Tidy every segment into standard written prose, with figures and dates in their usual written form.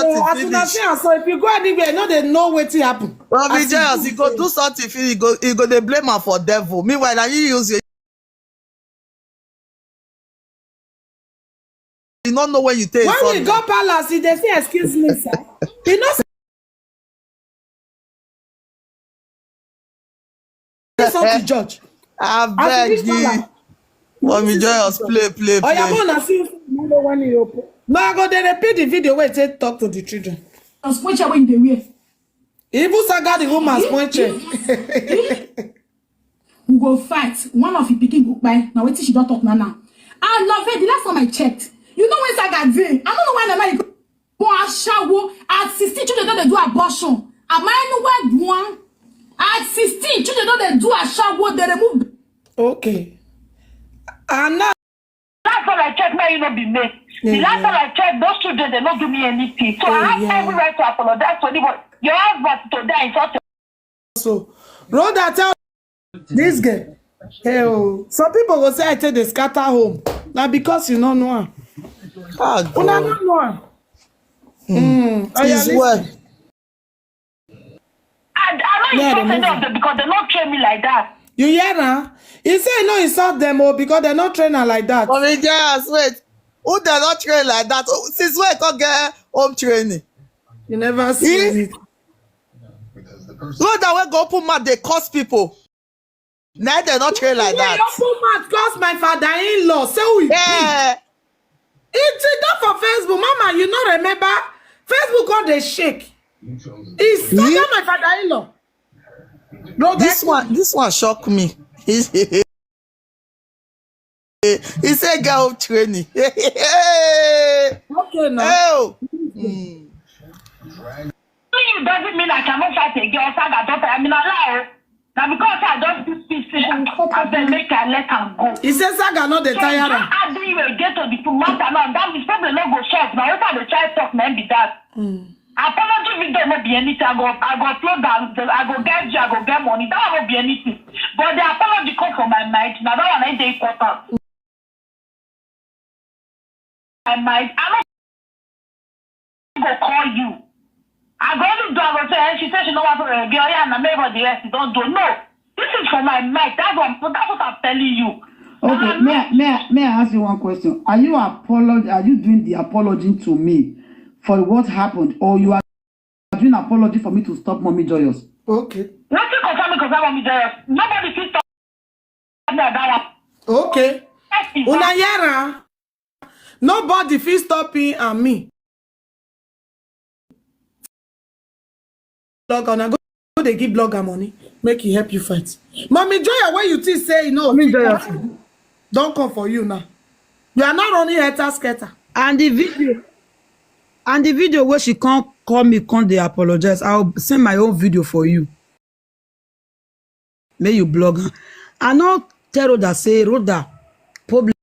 So as soon as so if you go anywhere, no, they know wetin happen. Well, Joyus, you go do something, you go they blame her for devil. Meanwhile, now you use your. You don't know when you take. When we go palace, they say, "Excuse me, sir." You know. Something, Judge. I beg you. Mommy Joyus, play. Oh, you're gonna see when you open. No, I go there repeat the video where they talk to the children. Which are in the way. Even Saga the woman's pointing. We go fight. One of you picking go by. Now wait till she don't talk now. I love it. The last time I checked, you know when Saga did. I don't know why Nana go a shower at 16 children don't do abortion. Am I no one? At 16 children don't do a shower. They remove. Okay. And now. Last time I checked, may you not be made. The last time I checked, those children they not do me anything. So I have every right to apologize to anybody. You have but to die in such a. So, Rhoda tell this girl. Hey, some people will say I take the scatter home. Now because you don't know her. Oh, you don't know her. Is well. I know you insult them because they not train me like that. You hear her? He say no insult them because they're not trained like that. Mommy Joyus, wait. Who they not train like that? Since when can get home training? You never see it. Look that way go open mouth, they curse people. Now they're not trained like that. Open mouth cause my father-in-law. Say we It's not for Facebook. Mama, you not remember? Facebook on the shake. It's not my father-in-law. No, this one shocked me. He said get home training. Okay, now. It doesn't mean I cannot fight a girl. I mean, I now because I don't do speech, I then make her let her go. He says Saga not the tired. I do you get to the two months and that is probably not go short. Now what are the child talk man be that? Apology video not be anything. I go upload that. I go get you. I go get money. That won't be anything. But the apology come from my mind. Now that one ain't important. My mind. I'm not go call you. I go to do. I go say. She said she don't want to girl. Yeah, and maybe the rest don't do. No, this is for my mind. That's what I'm telling you. Okay, may I ask you one question? Are you doing the apology to me for what happened, or you are doing apology for me to stop Mommy Joyus? Okay. Nothing concern me because I Mommy Joyus. Nobody can stop me that one. Okay. Unayara. Nobody feel stopping and me. Blogger, now go they give blogger money. Make it help you fight. Mommy Joya, when you think say no, don't come for you now. You are not running hater skater. And the video where she can't call me, can't they apologize. I'll send my own video for you. May you blog her. I know tell Rhoda say Rhoda probably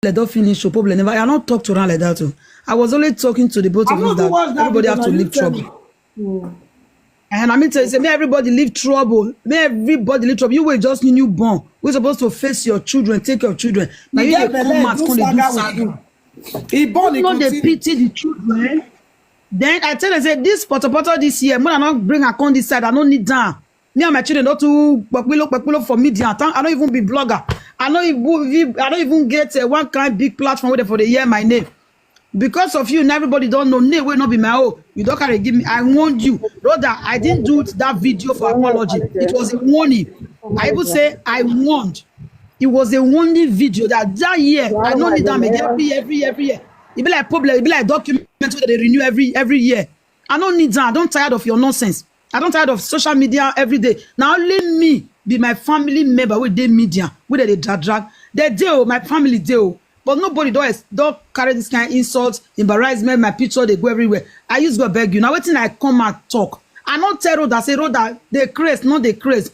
don't finish your problem never. I not talk to her like that too. I was only talking to the both of us that everybody have to leave trouble. And I mean tell you, say, may everybody leave trouble. May everybody leave trouble. You were just newborn. We're supposed to face your children, take your children. Now you come out, come they do something. He born not they pity the children. Then I tell them, say, this potter this year, when I not bring a con this side, I don't need down. Me and my children not to look for media. I don't even be blogger. I don't even get one kind big platform for the year my name. Because of you, and everybody don't know, name will not be my own. You don't carry give me. I warned you. Brother, I didn't do that video for apology. It was a warning. I would say I warned. It was a warning video that year. I don't need damage every year. It be like problem, it be like document that they renew every year. I don't need that. I don't tired of your nonsense. I don't tired of social media every day. Now let me be my family member with the media, with the drag. They do, my family do. But nobody don't carry this kind of insults, embarrassment, my picture, they go everywhere. I used to beg you. Now waiting I come and talk. I don't tell Rhoda, say Rhoda, they craze, not they craze.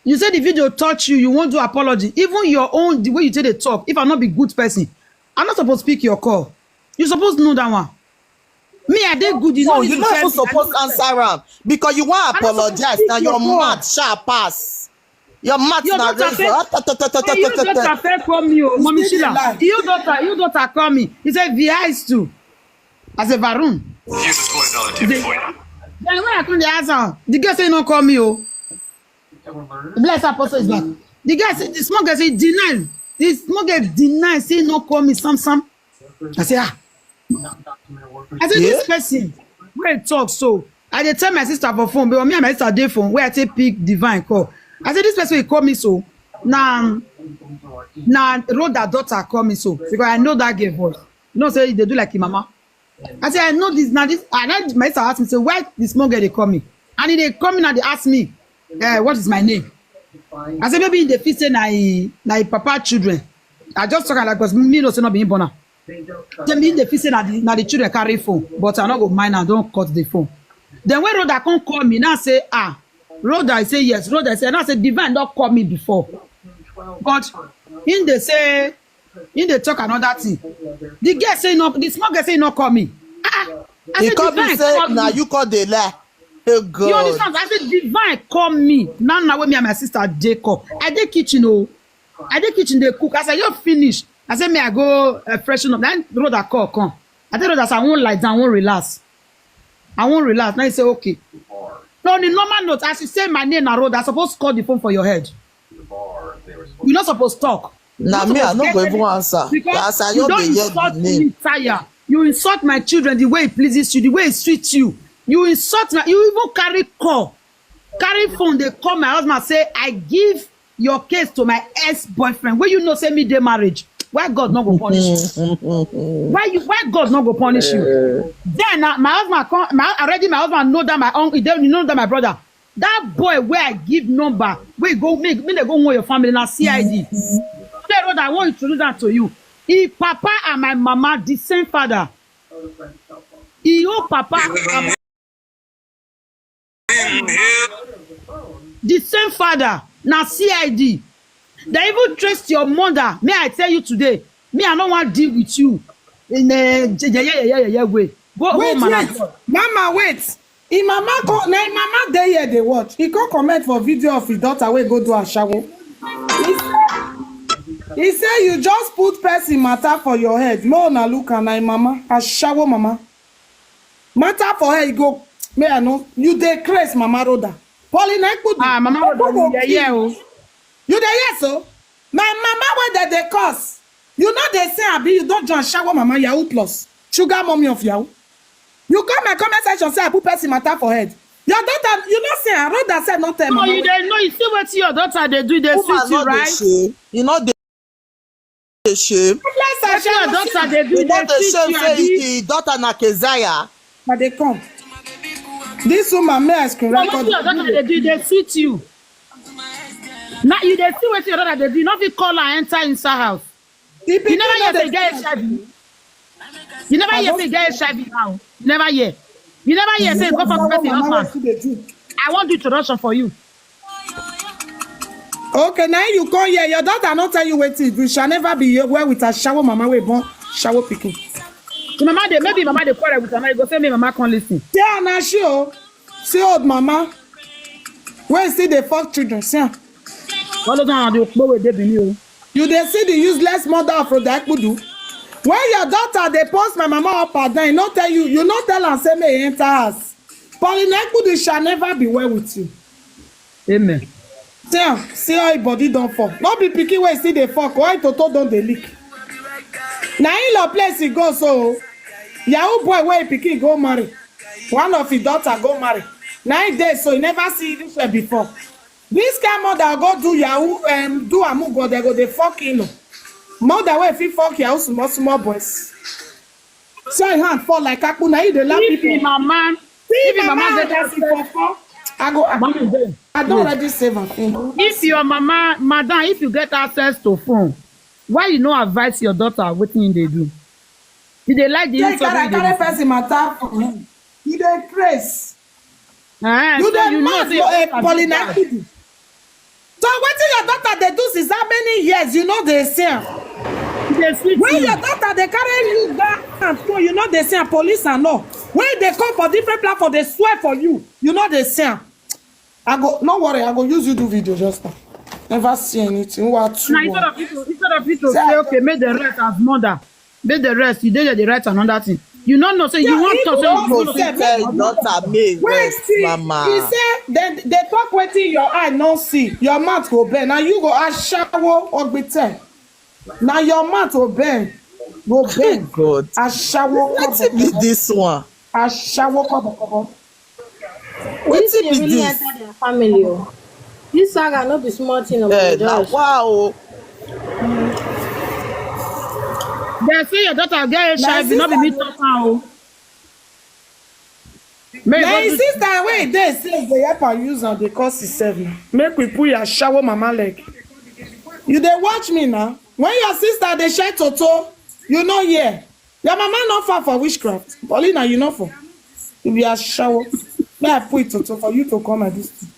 You say the video touch you, you won't do apology. Even your own, the way you take the talk, if I'm not be good person, I'm not supposed to speak your call. You're supposed to know that one. Me, I did good. No, you're not even supposed to answer him because you want to apologize. Now your mouth sharp pass. Your mouth Your now. daughter say, your daughter first call me, oh, Mommy still dey Sheila. lie. Your daughter call me. He said, VIs too. As a Varun. Here's a $20 tip for you. Then when I come the answer, the girl say, no call me, oh. Bless Apostle is back. The guy said, the small guy say, deny. The small guy deny, say, no call me, some. I say, ah. I said, this person, where talk so. I dey tell my sister for phone, but me and my sister dey phone, where I take pick divine call. I said, this person will call me so. Now, Rhoda daughter call me so. Because I know that girl voice. You know, say they do like your mama. I said, I know this, now this. And then my sister asked me, so why the small girl they call me? And they come in and they ask me, what is my name? I said, maybe in the fit say na papa children. I just talk like, because me no say not being born. Then me in the fit say na the children carry phone, but I not go mind and don't cut the phone. Then when Rhoda come call me, now say, Rhoda, I say yes. Rhoda, I say, now say, Divine don't call me before. But in they say, in they talk another thing. The girl say no, the small girl say no call me. I He said, called me Divine say, call now me. you call the lie. Oh God. You understand? I said, Divine call me. Now when me and my sister dey call. I dey kitchen, oh. I dey kitchen, they cook. I said, you finish. I said, may I go freshen up. Then Rhoda call, come. I tell Rhoda, I won't lie down, I won't relax. I won't relax. Now he say, okay. So on the normal note, as you say my name na Rhoda, I supposed to call the phone for your head. You're not supposed to talk. Now me, I no go even answer. Because As I you don't don't be hear insult the me, name. tire. You insult my children the way it pleases you, the way it suits you. You insult my, you even carry phone, they call my husband, say, I give your case to my ex-boyfriend. Where you know say me dey marriage. Why God not go punish you? Why God not go punish you? Then my husband come, already my husband know that my uncle, you know that my brother. That boy where I give number, where you go make they go know your family now CID. Say Rhoda, I want to introduce that to you. If Papa and my mama the same father. Your Papa and the same father. Now CID. They even traced your mother. May I tell you today? Me, I don't want to deal with you in a way. Go home and Mama, wait. If mama come, now mama dey here dey watch. He come comment for video of his daughter wey go do a shower. He say you just put person matter for your head. No, na look and na mama a shower mama. Matter for her, you go. May I know you dey craze, Mama Rhoda. Pauline, I put. Mama Rhoda, yeah. You dey hear so? My mama wey dey curse. You know they say abi you don't join shower mama Yahoo plus sugar mommy of Yahoo. You come my comment section say I put person matter for head. Your daughter, you know say Rhoda said not tell mama. No, you dey know. You see what your daughter they do. They sweet you, right? You know they shame. What your daughter they do. You know They the sweet shame you, say abi? his daughter na Keziah. But they come. This woman may I screen What record. your daughter they do. They sweet you. Now you dey see what your daughter they do. You not fit call her enter inside house. You never hear say get HIV. You never hear say get HIV now. You never hear. You never hear say go for person husband. I want do introduction for you. Okay, now you come here. Your daughter not tell you wetin. We shall never be where with a shower mama we born shower picking. The mama they maybe mama they quarrel with her. You go say me mama can't listen. Yeah, na she oh. See old mama. Where see the fuck children? See am. All of them they go with them you. You dey see the useless mother of Rhoda Ekpudu. When your daughter dey post my mama up and down, no tell you, you no tell am say may enter house. Pauline Ekpudu shall never be well with you. Amen. See am, see how your body don fall. No be pikin wey see dey fuck, why toto don dey leak. Na in-law place he go so. Yahoo boy wey pikin go marry. One of his daughter go marry. 9 days so he never see this way before. This kind mother go do Yahoo do amugo they go dey fuck in. Mother wey fit fuck Yahoo small boys. So him hand fall like akpu na he dey laugh If people. mama, See if mama mama get get that for I don already save am. if your mama, madam, if you get access to phone, why you no advise your daughter wetin they do? Did they like the Say insult wey carry dey do? person matter for him. You dey craze. You You dey know mad say for your a daughter Pauline do bad. Ekpudu. So wetin your daughter dey do since how many years you know dey see am? You dey sweet When you. your daughter dey carry you back and so you know dey see am police and law. When they come for different platform dey swear for you, you know dey see am. I go no worry, I go use you do video just now. Never see anything. What? Now instead of you to say, okay, make the rest as mother, make the rest, you did the right another thing. You don't know, say you want to Go say, fit tell him daughter may Wait, rest, see, he mama. say they talk wetin your eye no see, your mouth go bend. Now you go ashawo ogbete. Now your mouth go bend, God. Ashawo Wetin be this one? Ashawo kobo. Wetin They be really this? enter their family. Oh. This saga not be small thing of Eh, na Joyus. wow. they say your daughter get My HIV, not be me sister- talk now. May Na God his do- sister wey dey say dey help her use am dey cause herself. Make we put your ashawo mama leg. You dey watch me now. When your sister dey share toto, you no hear. Your mama no fall for witchcraft. Paulina, you no fall. You be ashawo. May I put it toto for you to come at this thing.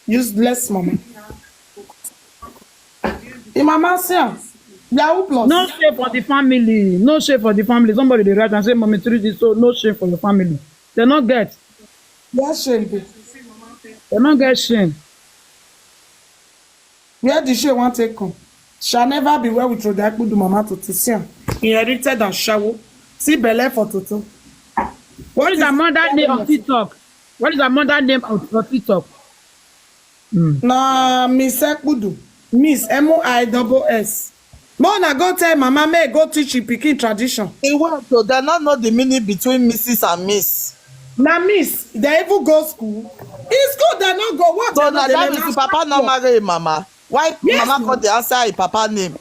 Useless mama. The mama say am. Yahoo plus. no shame for the family. No shame for the family. Somebody dey write and say, mommy, treat this, so no shame for your family. They not get. Where shame dey? They not get shame. Where the shame wan take come? Shall never be well with Rodakpu do mama toto. See am. Inherited ashawo. See belle for toto. What is her mother name on TikTok? What is her mother name on TikTok? Na Miss Ekpudu. Miss MOISS. More na go tell mama may go teach you pikin tradition. He went to they not know the meaning between Mrs. and Miss. Na miss, they even go school. In school they no go what? So they now no- that they means no the papa no start marry him mama. Why Yes, mama no. call the answer him papa name?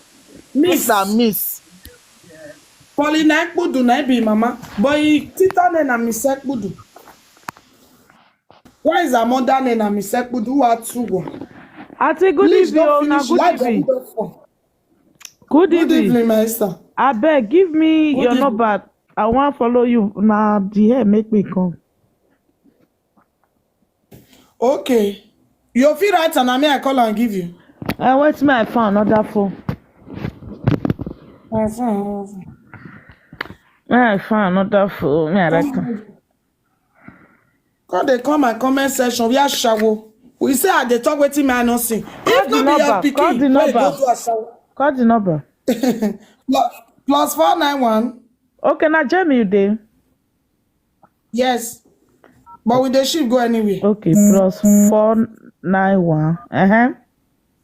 Miss and Miss. Paulina Ekpudu na be mama, but he tita name na Miss Ekpudu. Why is her mother name na Miss Ekpudu? Who are two? Ati good Please evening, don't oh, na finish good life. evening. Good Good evening. evening, my sister. Abeg, give me Good your evening. number. I wan follow you. Na the hair make me come. Okay. You feel right and I may I call and give you. Wait, me I found another phone. I found another phone. Me I reckon. God, they come my comment section. We are shawo. We say they talk wetin me I no see. If the not be your number, call the pikin, wait, number. go to a shawo. Call the number. Plus 491. Okay, now Jamie you dey. Yes. But with the ship go anywhere. Okay, plus 491.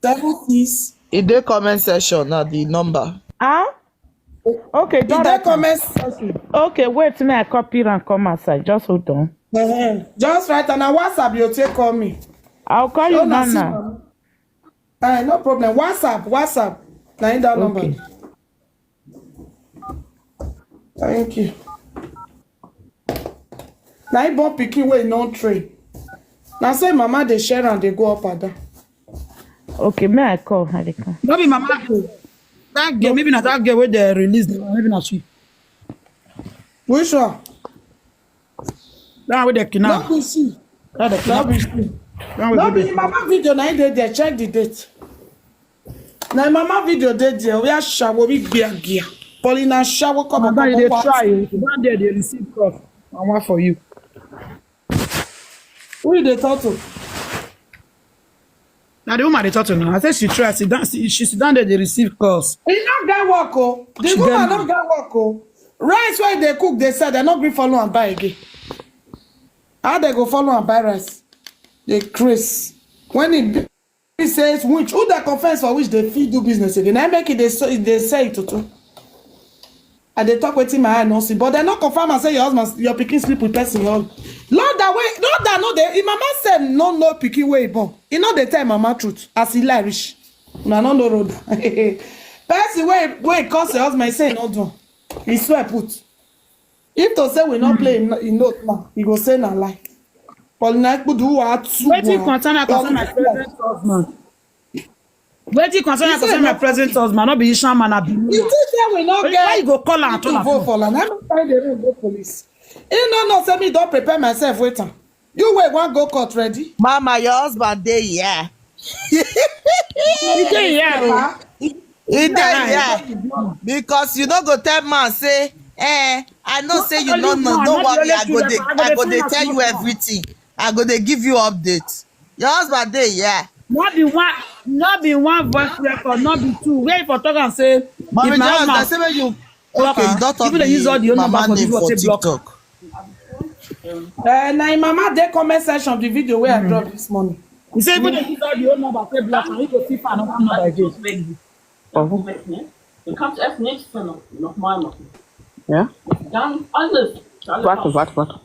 76. In the comment section now the number. Ah? Okay, In don't that write am. comment section. Okay, wait, me I copy and come outside. Just hold on. Just write and a WhatsApp you take call me. I'll call you Oh, na now. see, Now. mama. No problem. WhatsApp. Now in that number. Okay. Thank you. Now I born pikin wey no train. Now say mama dey share and they go up and down. Okay, may I call? I dey call. No be mama. That girl, maybe not that girl where they release them. Maybe not she. Which one? That way they No kidnap. be she. That they No kidnap. be she. That way No they be mama video na dey there. Check the date. Na mama video dey there. We are shawo we gear. Paulina shawo come Now they up. try. One day they receive cross. I want for you. Who you dey talk to? Now the woman they talk to now. I said she try. She sit down there. They receive calls. E no get work o. The She woman get no get work o. Rice wey dey cook dey sell, dem no gree follow am buy again. How they go follow am buy rice? Dey craze. When e says which who dey confess for which dey fit do business again, na make e dey sell it to. I dey talk wetin my eye no see, but dem no confirm am say your husband, your pikin sleep with person your husband. Lord that no dey. Im mama sef no know pikin wey e born. E no dey tell im mama truth as e lie reach. Una no know road. Person wey cause your husband say e no do am. He swear put. If to say we no play in note now, he go say na lie. Paulina Ekpudu wa two. Wetin concern my present husband? Wetin concern my present husband? Not be Ishan man. You think say we no Why get you go call am? to vote for am? Let me find the room go police. He no know say me don prepare myself wait am. You wait wan go court ready? Mama, your husband dey here. He dey here o. He dey here. Because you no go tell man say, I know say you no know. Don't worry, I go dey tell you everything. I go dey give you update. Your husband dey here. Not be one voice record, not be two. Where for talk and say, Mommy if my Joyus, husband they say when you block okay, her, you don't talk people they use all the own number mama for name people for say block her. TikTok. Na im mama dey comment section of the video where I dropped this morning. You say people they use all the own number say block her, you go see for another number again. Ja? Warte.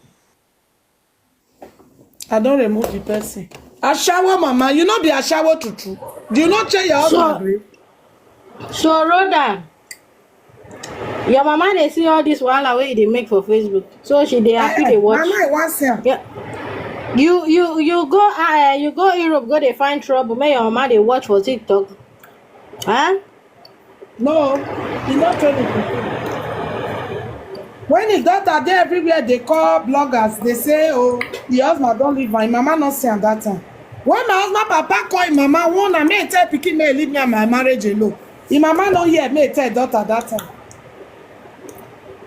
I don't remove the person. Ashawo mama, you know be ashawo true. Do you not check your husband? So Rhoda, your mama they see all this wahala wey they make for Facebook. So she they happy they watch. Mama, I want say. Yeah. You go Europe, go they find trouble. Make your mama they watch for TikTok. Huh? No, he not training. When his daughter there everywhere, they call bloggers. They say, oh, the husband don't leave my mama not say at that time. When my husband papa call him mama, one I may tell pikin may leave me and my marriage alone. His mama not here may tell daughter that time.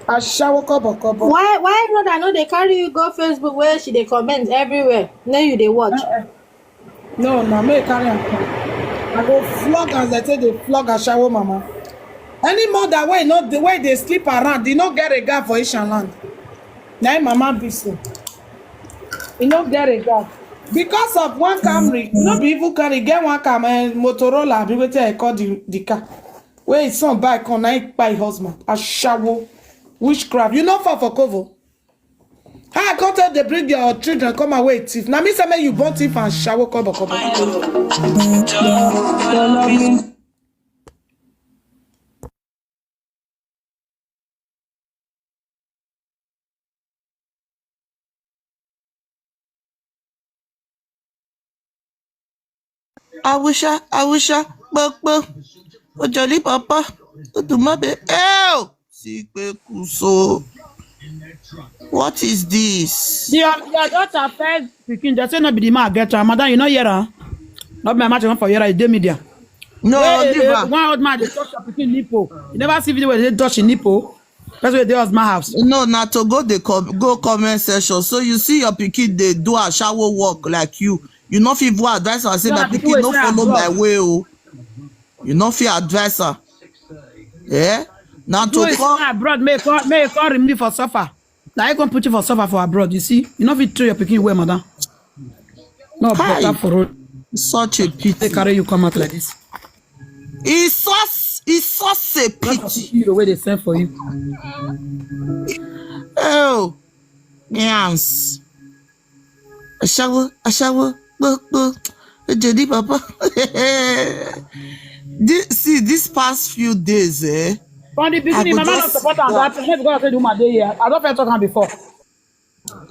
I shower kobo. Why Rhoda no they carry you go Facebook where she they comment everywhere. Now you they watch. No, may carry am come. I go flog as I say they flog a shower mama. Any mother way not the way they sleep around, they not get a guy for Asian land. Now mama be so. You not get a guy. Because of one Camry, you know, people can get one Camry, Motorola, be waiting I call the car. Where his son buy con night by husband. A shower, witchcraft. You know for cover. How I can't tell they bring your children come away thief. Now me say me you born thief and shower cover. I wish I, but Ojoli Papa, Odumabe, ew, Sikpe Kuso. What is this? Your daughter first speaking, they say not be the man get her. Madam, you know here, not my match for here, it's the media. No, One old man they touch your pikin nipple. You never see video where they touch your nipple. That's where they was my house. no, not to go go comment section. So you see your pikin they do a shower walk like you. You know if you advise her say that pikin no follow my way. Oh, you know if you advise her. Yeah. Now to come abroad, may call remove for suffer. Now I can put you for suffer for abroad. You see, you know if you throw your pikin away, madam. No better for road. Such a pity. They carry you come out like this. It's such a pity. The way they send for you. Oh, yes. A shower, Jedi Papa. This past few days, From the beginning, mama not support on that. Maybe because I said do my day here. I don't feel talking before.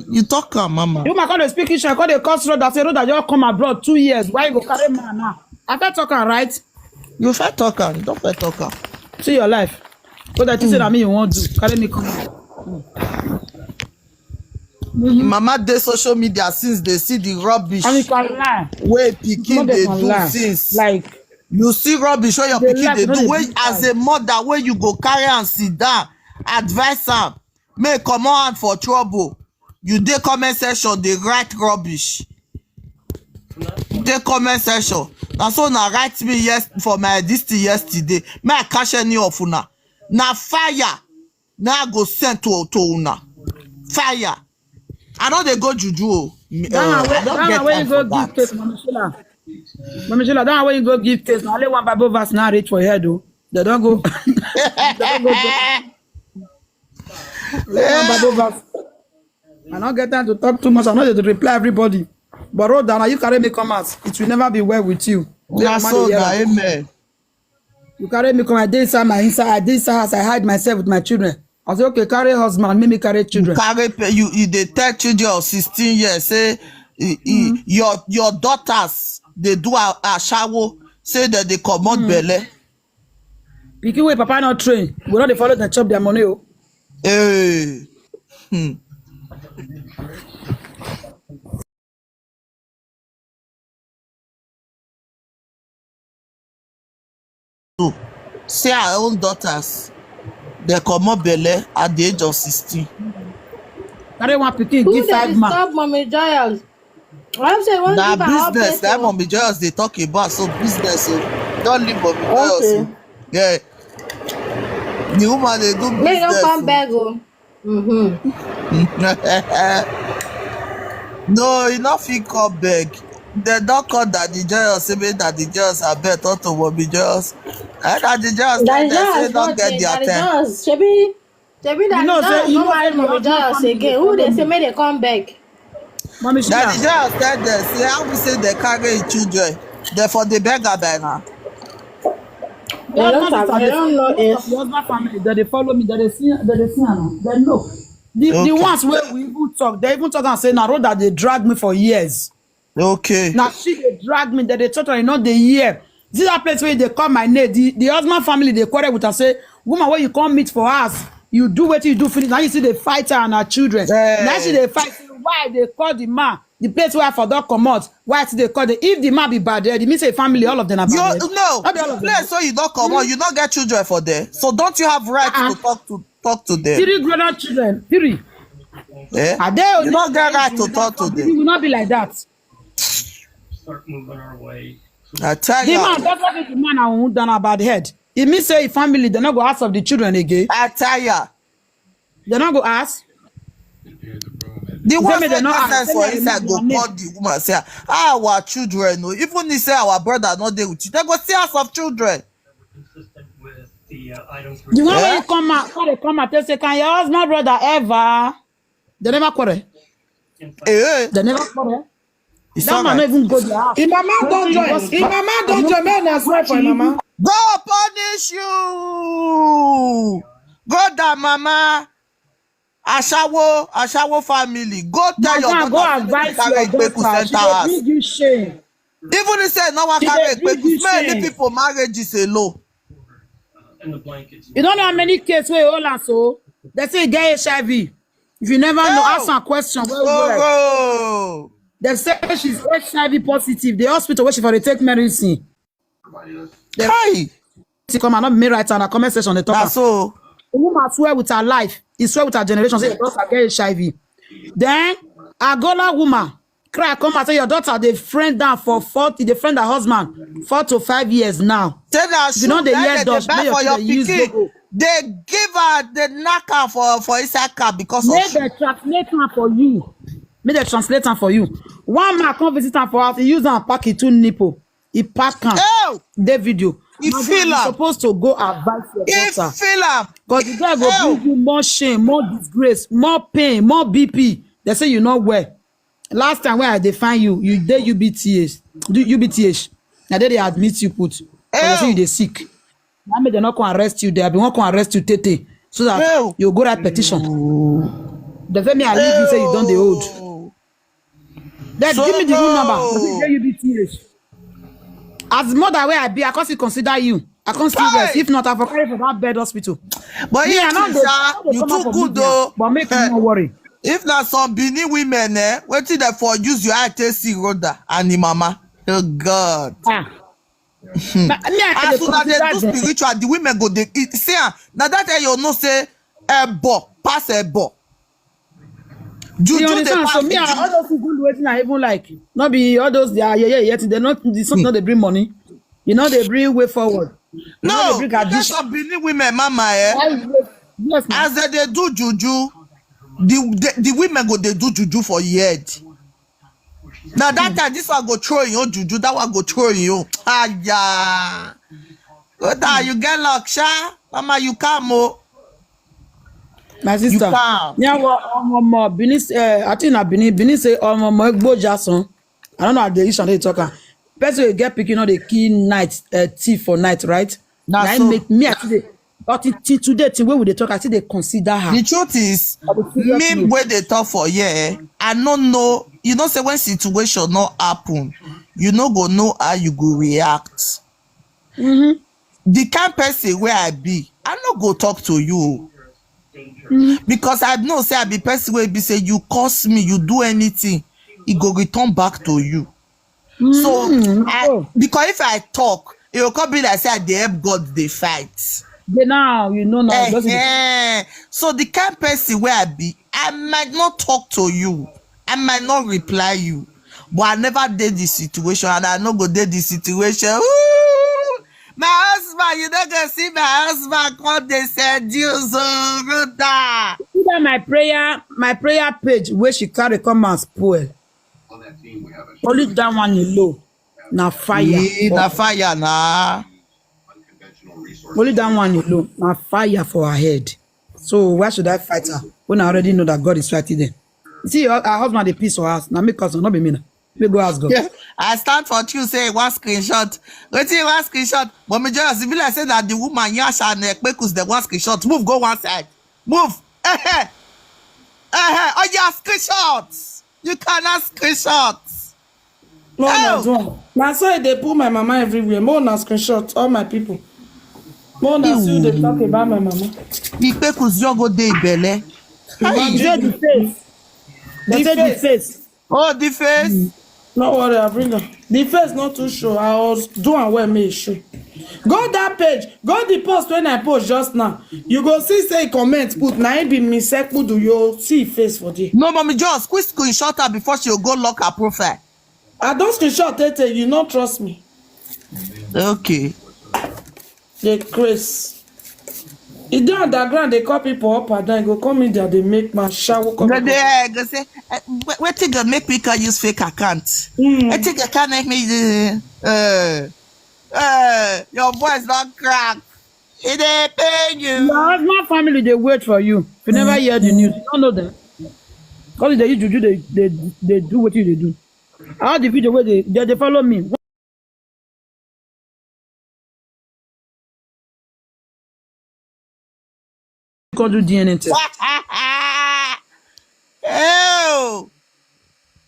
You talk, mama. You might call the speaking. I call the cost road. I say road that you come abroad 2 years. Why you go carry man now? I feel talking right. You feel talking. Don't feel talking. See your life. What that you say that me you want to do? Carry me come. Mama dey social media since they see the rubbish. And you can lie. Wey pikin dey do since. Like you see rubbish wey your pikin dey do. Wey as a mother wey you go carry am sit down, advise am, make comot hand for trouble. You dey comment section dey write rubbish. Dey comment section. Na so una write me for my this thing yesterday. Make I catch any of una. Na fire. Na I go send to una. Fire. I know they go juju. I don't get time for that. Mama Sheila, that way you go give taste. Now only one Bible verse now reach for here though. They don't go. One Bible verse. I don't get time to talk too much. I know they reply everybody. But road down, you carry me come out. It will never be well with you. Amen. You carry me come. I did inside my inside. I did inside house. I hide myself with my children. I say, okay, carry husband, make me carry children. You they tell children of 16 years, say your daughters they do a shower, say that they come out belly. Pikin way papa not train. We not they follow the chop their money. Oh. Hey. So, say our own daughters. They come up belly at the age of 16. Carry one pikin, give 5 man. Stop, Mommy Joyus. I'm saying one Now give her business, update. that Mommy Joyus they talk about. So business, so don't leave Mommy Joyus. Okay. Yeah. The woman they do May don't business. come back. Oh. No, you not fit come back. They don't call Daddy Joyus, say make Daddy Joyus abeg talk to Mommy Joyus. And Daddy Joyus That tell is them say just don't not get it. their That is time. just. Shebi that know, is say just you no know, marry say Mommy the husband Joyus family again. dey Who follow they say me. may they come back? Mommy Daddy Sheila. Joyus tell them say how we say they carry his children. Therefore they beg her by now. The husband sister, I they don't know follow most of if the husband family. That they follow me. That they see her now. They know. The Okay. ones where we even talk, they even talk and say, now, that they drag me for years. Okay. Now, she they drag me, that they totally not the year. This is a place where they call my name. The husband family, they quarrel with her, say, woman, when you come meet for us, you do what you do, finish. Now you see the fighter and her children. Now she they fight. Why they call the man, the place where I for dog come out, why they call the, if the man be bad, it means a family, all of them are You bad. no, Not be all of them. place so you don't come on, you don't get children for there. So don't you have right to talk to them? 3 grown-up children, 3. Eh? Are they You don't get right to talk to It them. will not be like that. I tell The you. man, that's what the man I won't done about head. It means say family, they're not go ask of the children again. I tell you. They're not go ask. The one me wey they not get ask, sense for tell me inside I go remember call the woman say our children no even if say our brother not there with you they go see us of children. The one when you come out, when they come out, they say, can your husband brother ever? They never quarrel. Eh? They never quarrel. It's That man alright. not even go to the house. If mama don't join, if mama don't join, man, I swear for your mama. Go punish you. Go down, mama. Ashawo family. Go tell your Go daughter advise carry your Ekpeku daughter. She center dey house. bring you shame. Even if say no one She carry dey bring Ekpeku, you many shame. people marriage is alone. You don't know how many cases where hold on so they say you get HIV. If you never know, ask her question. Oh, They say she's HIV positive. The hospital where she for the take medicine. hey, She come and not me right on a comment section. They talk. that's so. The woman swear with her life. He swear with her generation. Say your daughter get HIV. Then a Gola woman cry come and say your daughter they friend down for 40. They friend her husband 4 to 5 years now. Say that You know the year they dust. buy for your pikin. They give her the knacker for inside car because Make of they translate her for you. Make they translate her for you. One man come visit her for us. He use her and pack it 2 nipple. He pack her. Oh, The video. he Now, feel you am. supposed to go advise your He daughter. feel am. Because the guy will bring you more shame, more disgrace, more pain, more BP. They say you not well. Last time when I define you, you did UBTH. UBTH. Now they admit you put. They say you they sick. Now they not come arrest you. They have been want to arrest you tete. So that you go write petition. They say me I leave you say you done the old. Then give me the room number. They say UBTH. As mother where I be, I can't consider you. I can't still rest. If not, I for carry for that bed hospital. But Me, I know if you too good though. But make you no worry. If na some Benin women wetin dem for use your eye take see Rhoda and im mama. Oh God. As una dey do spiritual, the women go dey see am. Na that time you know say ebo pass ebo. Juju dey pass. So me, all those people waiting, I even like. Not be all those they are they're not. It's not they bring money. You know they bring way forward. No, there's some Benin women, mama. Yes, as they dey do juju, the women go dey do juju for your head. Now that time this one go throw in your juju, that one go throw in you. Aya. You get luck, sha. Mama, you come o. my sister. Yeah, well, Benin. I think na Benin say Egbo Jason. I don't know how they use they talk. Person will get picking on the key night thief for night, right? That's so. Make me actually. But today, the way we they talk, I think they consider her. The truth is, me where they talk for I don't know. You know, say when situation not happen, you no go know how you go react. The kind person where I be, I no go talk to you. Because I know say I be person where be say you curse me, you do anything, it go return back to you. So because if I talk, it will come be like say I dey help God they fight. But now you know now. So the kind person where I be, I might not talk to you, I might not reply you, but I never did this situation, and I no go did this situation. Ooh, my husband, you don't go see my husband come they seduce Ruda. Either my prayer page where she carry come and spoil. Only that one alone. Na fire. Yeah, na fire na. Only that one alone. Na fire for her head. So why should I fight her when I already know that God is fighting them? See, her husband a piece of us. Now make us not be me. Make go ask God. Yeah. I stand for you say one screenshot. Wetin one screenshot? But me just be like say that the woman yash and ekpekus the one screenshot. Move, go one side. Move. Oh yeah, screenshots. You cannot screenshots. No, no, don't. Now so they put my mama everywhere. More na screenshot all my people. More na see they talk about my mama. The ekpekus just go dey belle. Is that the face? They said the face. Oh, the face. No worry, I bring her. The face not too sure. I was doing well, me show. Go that page. Go the post when I post just now. You go see say comment put na it be me say put do you see face for there. No, mommy, just quick screenshot her before she go lock her profile. I don't screenshot it. You not trust me. Okay. The Chris. It do underground. They call people up and down. Go come in there. They make my shower. Go there. Go say, wetin go make me can use fake account? Wetin go can make me your voice don't crack. It dey pain you. Your husband family they wait for you. If you never hear the news, you don't know them. Because they juju, they do what you they do. I had the video where they follow me. Can't do DNA test. Ew.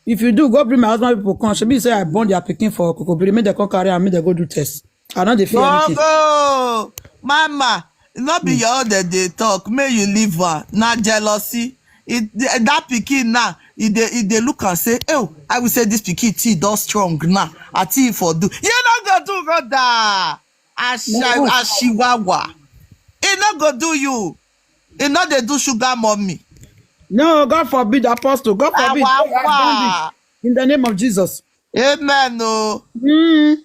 If you do, go bring my husband people come. Should be say I born their picking for Kokobiri. Make they come carry and make they go do test. I know they feel anything. Go, mama. Not be your own that they talk. May you leave her. Not jealousy. That pikin now, if they look and say, oh, I will say this pikin tea does strong now. I tea for do. You not gonna do brother. Ashiwawa. It not gonna do you. It not they do sugar mommy. No, God forbid, apostle. God forbid. In the name of Jesus. Amen. No.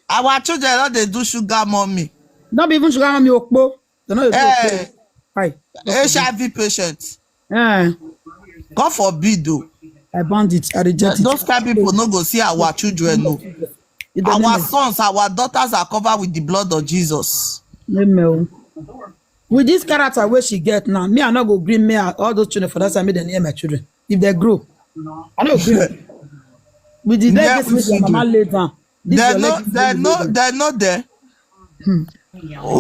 Our children not they do sugar mommy. Not be even sugar mommy okpo. They not Hey. Hi. HIV patient. Yeah. God forbid though. I banned it. I reject it. Those kind of people no go see our children. No. In the name Our of- sons, our daughters are covered with the blood of Jesus. Amen. With this character where she get now, me I not go green me all those children for that time make them near my children. If they grow, I not green. With the Yeah, legacy with your mama laid down. This They're your not, legacy they're wey you not, lay down. they're not there. Who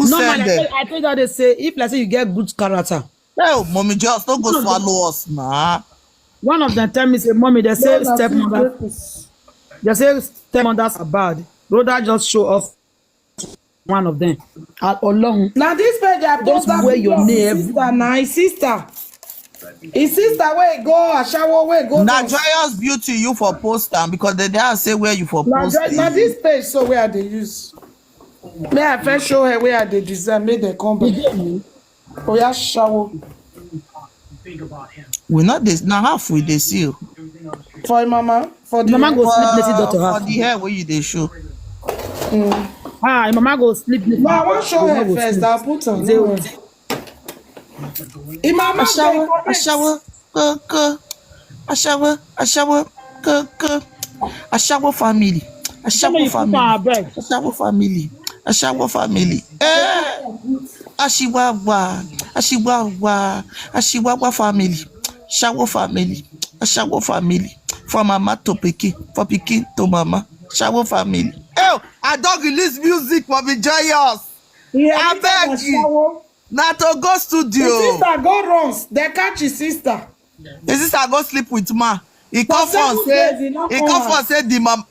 No said man, that? I told you they say if like say you get good character. Oh, mommy, just don't go swallow us, nah. One of them tell me say, mommy, they say stepmother. They say stepmothers are bad. Brother just show us one of them. Along. Now this page I post Just wear your name. Sister, now his sister. His sister where go a shower where go. Now, Joyous Beauty, you for post them because they dare say where you for post. Now this page so where they use. May I first show her where they design, make they come back. Oh yeah, shower. We not this now half we they see you. For mama, for the Mama go sleep later daughter For have. the hair where you they show. Ah, mama go sleep later. No, I want to show her first. I'll put her. Say No what? worry. Mama, A shower, go. A shower, go. A shower family. A shower family. A shower family. A shower family. Ashiwawa family. Shower family. A shower family. From mama to pikin. From pikin to mama. Shower family. Oh, I don't release music for me, Joyous. I beg you. Now to go studio. His sister go runs. They catch his sister. His sister go sleep with ma. He come For 7 for days, say he not he come come out. for say the man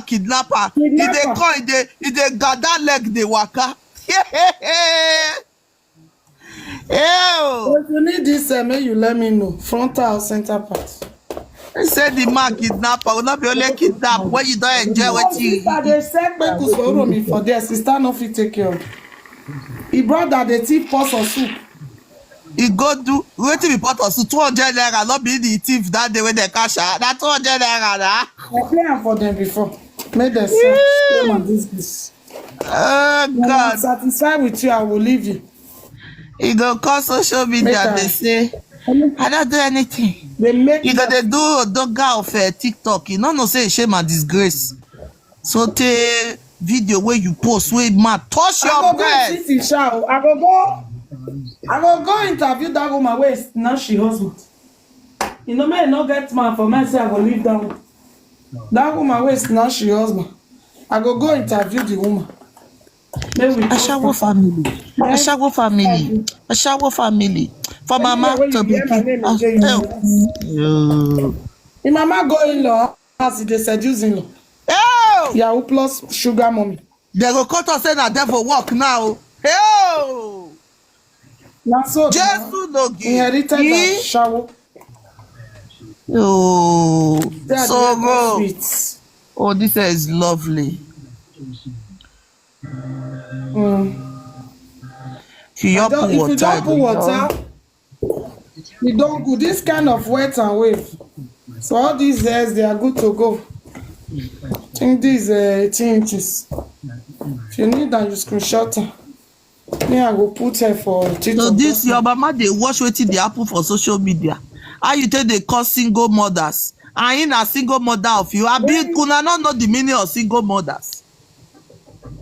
kidnapper. He dey come he dey gather leg dey waka. Ew. If you need this, make you let me know. Frontal or center part. He say the man kidnapper will not be only kidnap when you don't enjoy what you Sister, they said make us borrow me for there. Sister no fit take care of. He brought that the thief pot of soup. He go do Wetin report us to 200 naira, not be the thief that day when they cash out. That 200 naira, nah. I play am for them before. Make them say, on this. Oh When I'm God. satisfied with you, I will leave you. He go call social media, they say, I don't do anything. They make You got to do a dogga of TikTok. You know say shame and disgrace. So the video where you post where man touch I your go go breast. sit in shower. I go go interview that woman where now she husband. You know me no get man for me say I go leave that woman. That woman where now she husband. I go interview the woman. Ashawo family. Ashawo family. Ashawo family. For mama to be the mama go in law as they seduce in law. Oh! Yahoo plus sugar mommy. They go cut us say na devil work now. Oh! That's so. Jesus no give. Inherited that shower. Oh, so good. good. Oh, this is lovely. If you don't put water, you don't go. This kind of wet and wave. So all these hairs, they are good to go. I think these 18 inches. If you need that, you screenshot her. Me, I go put her for TikTok. So this your mama they watch wetin dey happen for social media. How you take they call single mothers? And in a single mother of you, I be una not know the meaning of single mothers.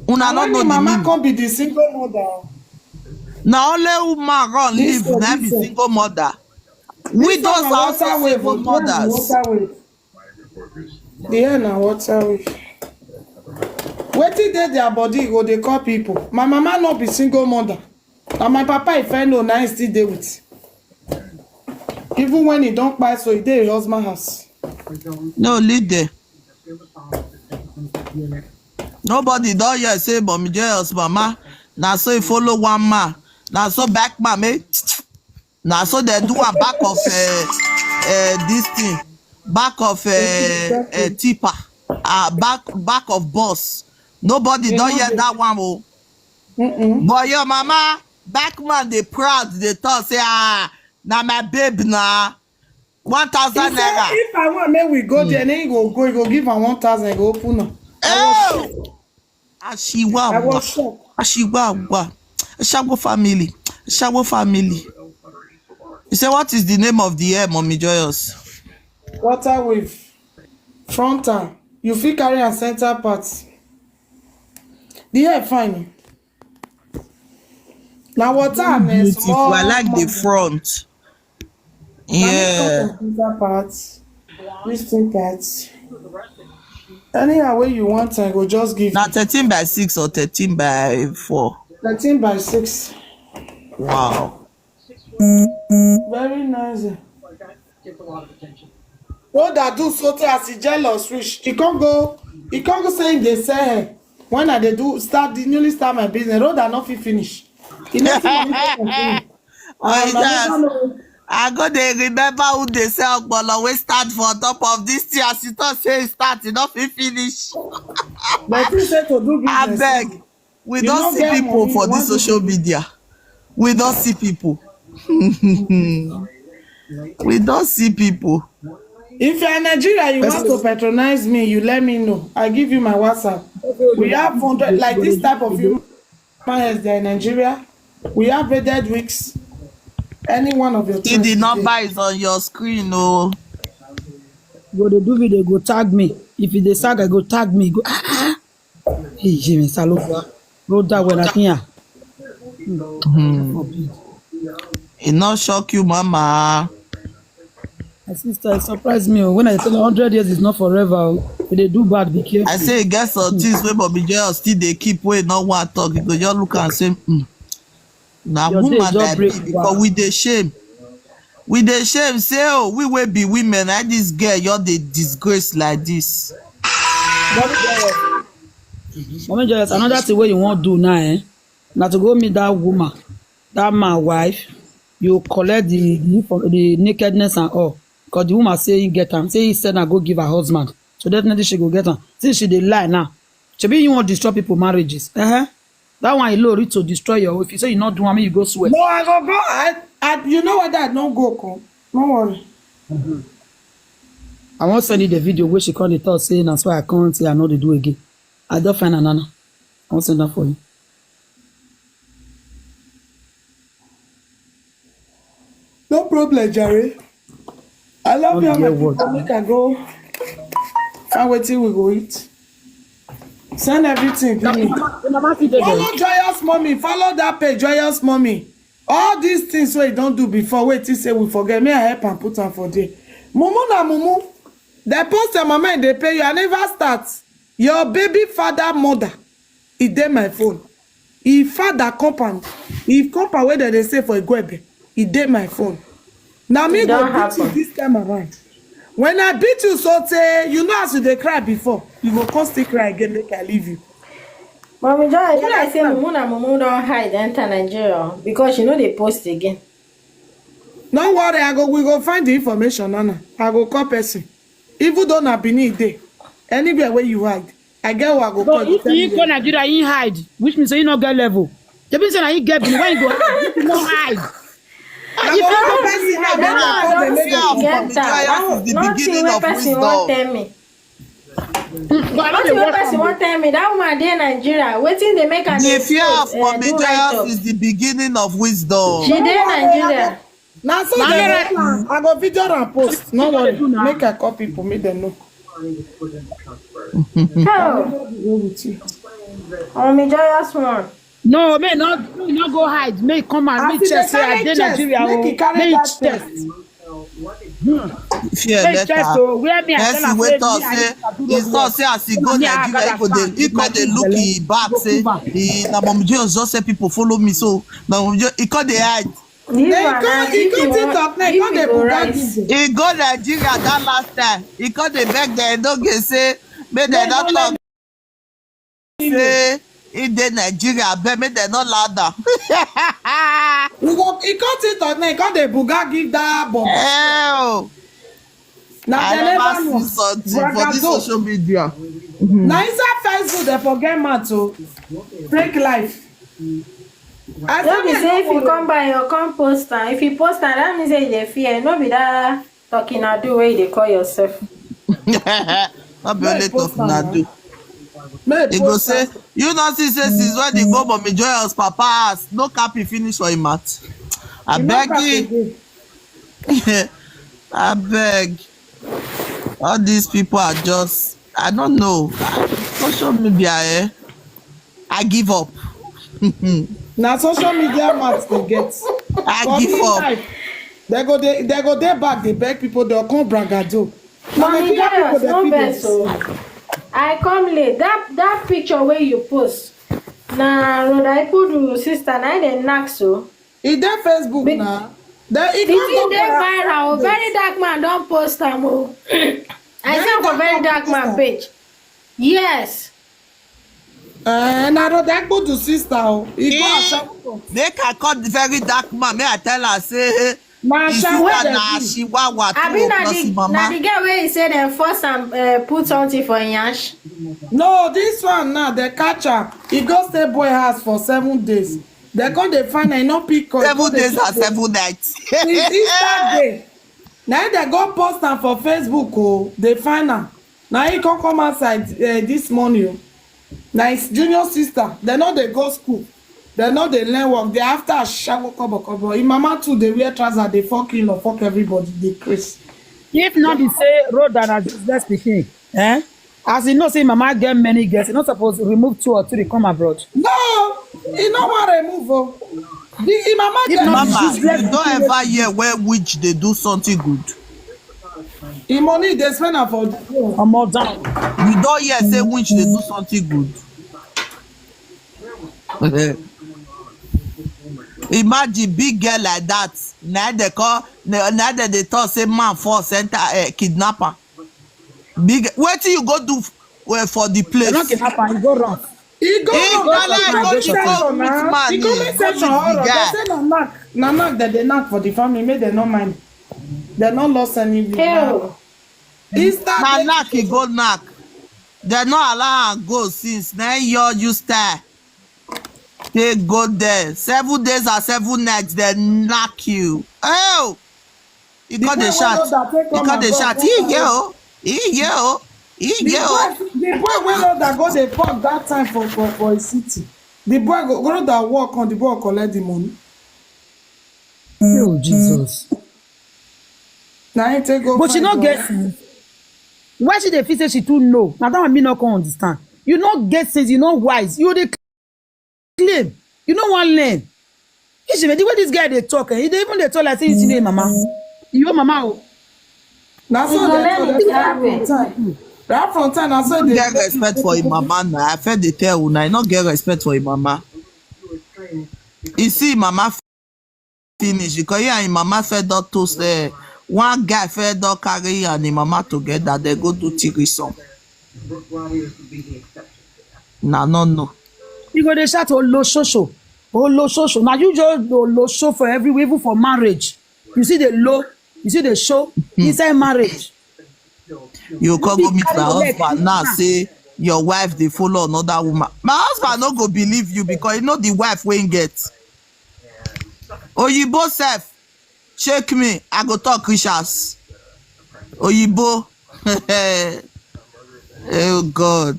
Una not know the mama meaning. can't be the single mother. Now only woman run live na be single mother. Widows are also single mothers. The hair na water wave. Wetin dey their body go dey call people. My mama not be single mother. And my papa if I know now he still dey with. Even when he don't buy so he dey in husband house. No, leave there. Nobody don hear say Mommy Joyus mama. Now so he follow one man. Now so back man, eh? Now so they do a back of this thing. Back of tipper. Back of boss. Nobody don't hear that one. Oh. But your mama, back man, they proud. They talk say, now my babe now. 1,000 naira. If I want, make we go there, then he go give her 1,000, he go open her. I was shocked. Ashawo family. Ashawo family. You say, what is the name of the hair, Mommy Joyus? Water wave. Frontal. You feel carry and center parts. The hair fine. Now water and small. I like the front. Yeah. Parts. Listing parts. Anyhow way you want, I go just give. Now 13 by 6 or 13 by 4. 13 by 6. Wow. Very nice. Oh, that do so as he jealous rich. He can't go saying they say when I they do start the newly start my business. Road are not finish. He not I go they remember who they say but always start for top of this thing as you thought say start, it not finish. But you say to do business. I beg. We don't see people for this social media. We don't see people. We don't see people. If you're in Nigeria, you want to patronize me, you let me know. I give you my WhatsApp. We have 100 like this type of human hairs there in Nigeria. We have braided wigs. Any one of your If the number is on your screen, oh. Go to do video, go tag me. If it is saga, go tag me. Go Hey, Jimmy, Salo. Go that when I here. It not shock you, mama. My sister, it surprised me. When I tell 100 years is not forever. If they do bad, be careful. I say, guess some things where Mommy Joyus still they keep way, not one talk. You go just look and say, now woman that be because we the shame. We the shame say, oh, we will be women. And this girl, you're the disgrace like this. Mommy Joyus, another thing where you want to do now, now to go meet that woman, that man wife, you collect the nakedness and all. Because the woman say you get her. Say he said I go give her husband. So definitely she go get her. Since she dey lie now. Maybe you want to destroy people marriages. That one is low to destroy your. If you say you not do one, you go sweat. No, I go. You know what? That don't go come. No worry. I won't send you the video where she called the thought saying that's why I can't say I know they do again. I don't find another. I won't send that for you. No problem, Jerry. I love you, my people. Make I go. Find wetin we go eat. Send everything. Give me. Follow Joyous Mommy. Follow that page, Joyous Mommy. All these things wey you don't do before, wait till say we forget. Me, I help and put am for there. Mumu na mumu. They post your mama and they pay you. I never start. Your baby father, mother. It dey my phone. If father compound, if compound where they say for Igwebe, it dey my phone. Now me go beat you this time around. When I beat you, so say you know as you dey cry before, you go come still cry again. Make I leave you. Mommy Joy, I say Mumu don't hide enter Nigeria because you know they post again. No worry, we go find the information, Nana. I go call person. Even though na Benin dey, anywhere where you hide, I get what I go call. If you go Nigeria, you hide, which means you not get level. The person that you get Benin, when you go, you no hide. Nothing wey person won't tell me. That woman dey Nigeria. Wetin they make her the fear of Mommy Joyus is the beginning of wisdom. She dey Nigeria. Now so I go video and post. No worry, make I call people, make them know. Mommy Joyous one. No, may not go hide. May come and reach chest. Say I did Nigeria. May chest. Fear letter. Person wait up say it's not say as he go Nigeria, he go dey look he back say na Mommy Joyus just say people follow me so na Mommy Joyus he come dey hide. He go TikTok now. He go dey Bugatti. He go Nigeria that last time. He come dey beg dem no get say make dem not talk. Say he dey Nigeria, but make dem not louder. He come TikTok now. He come dey Bugatti give that bomb. Hell. Now I never see something for this social media. Now inside Facebook they forget man to break life. Don't be say if you come by your come post am. If you post am, that means say you dey fear. No be that talking I do where you dey call yourself. Not be only talking I do. He go say, you know see say since when they go Mommy Joyus papa house, no cap finish for him mat. I beg you. I beg. All these people are just, I don't know. Social media, I give up. Now social media maps they get. I give up. They go there back. They beg people. They'll come bragado. Mommy Joyus, no best so. I come late. That picture where you post. Nah, I put your sister. Now they knock so. It dey Facebook now. The thing dey viral. Very dark man don't post am. I see for very dark man page. Yes. Na that go to sister. He go make I call the very dark man. May I tell her say, na she wawa too. Na the girl where he say dem force am put something for yansh. No, this one now they catch her. He go stay boy house for 7 days. They come they find her. No pick up. 7 days and 7 nights. It's Easter day. Now they go post am for Facebook. Oh, they find her. Now he come outside this morning. Now his junior sister. They know they go school. They know they learn work. They after a shower kobo. His mama too. They wear trousers. They fuck kill or fuck everybody. They crazy. If not, be say road and as business speaking, as you know, say mama get many girls. You not supposed to remove 2 or 3 come abroad. No, he no want remove. His mama get mama. You don't ever hear where witch they do something good. The money they spend for more down. You don't hear say witch they do something good. Imagine big girl like that. Now they call. Now they talk say man for center kidnapper. Big. What you go do for the place? Not kidnapper. You go wrong. He go knock that they knock for the family. Make they no mind. They not lost anything. Na knock he go knock. They not allow am go since now you style. They go there. 7 days and 7 nights, they knock you. Oh! He got the shot. He got the shot. The boy went out that go dey fuck that time for a city. The boy go that work on the boy collect the money. Oh Jesus. Now he take go. But she not get sense. Why she dey feel say she too know? Now that one me not can understand. You not get sense, you not wise. You dey claim. You no wan learn. If she the way this guy dey talk, he dey even dey talk like say you see mama. You mama oh. That's all that from time. I saw they get respect for him mama now. I felt they tell you now. You not get respect for him mama. You see mama finish because you and him mama fed up toast. One guy fed up carry and him mama together. They go do threesome. No. You go dey shout olo shosho. Now you just low show for everywhere, even for marriage. You see the low, you see the show inside marriage. You come go meet my husband now say your wife dey follow another woman. My husband no go believe you because you know the wife wey get. Oyibo sef shake me, I go talk Richards. Oyibo. Oh God.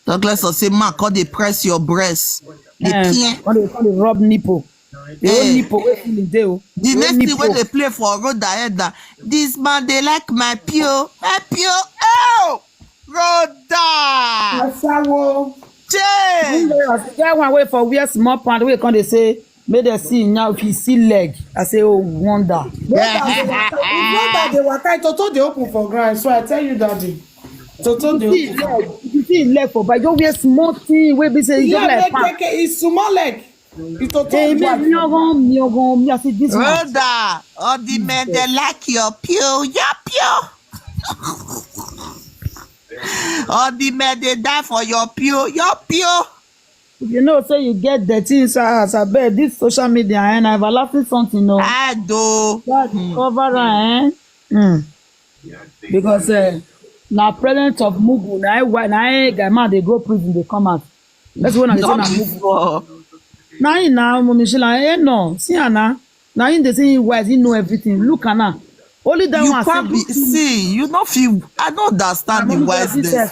Douglas will say, man, come they press your breast. They rub nipple. Nipple the next thing when they play for road ahead, this man they like my pure. Oh, Rhoda. That one wait for wear small pant. We can they say, may they see now if you see leg. I say, oh wonder. It's not that they were tight. Toto they open for ground. So I tell you, daddy. Toto they open. You see leg for, but you wear small thing. We be say, it's small leg. Rhoda, all the men they like your pure. All the men they die for your pure. If you know, say you get dirty inside house, I bet this social media and I've laughing something. No, I do. Cover because now president of Mugu, now guy man they go prison, they come out. That's when I say Mugu. Now, Momishila, no, see Anna. Now in the same wise, he know everything. Look Anna. Only that you one. See, you don't feel. I don't understand the wiseness.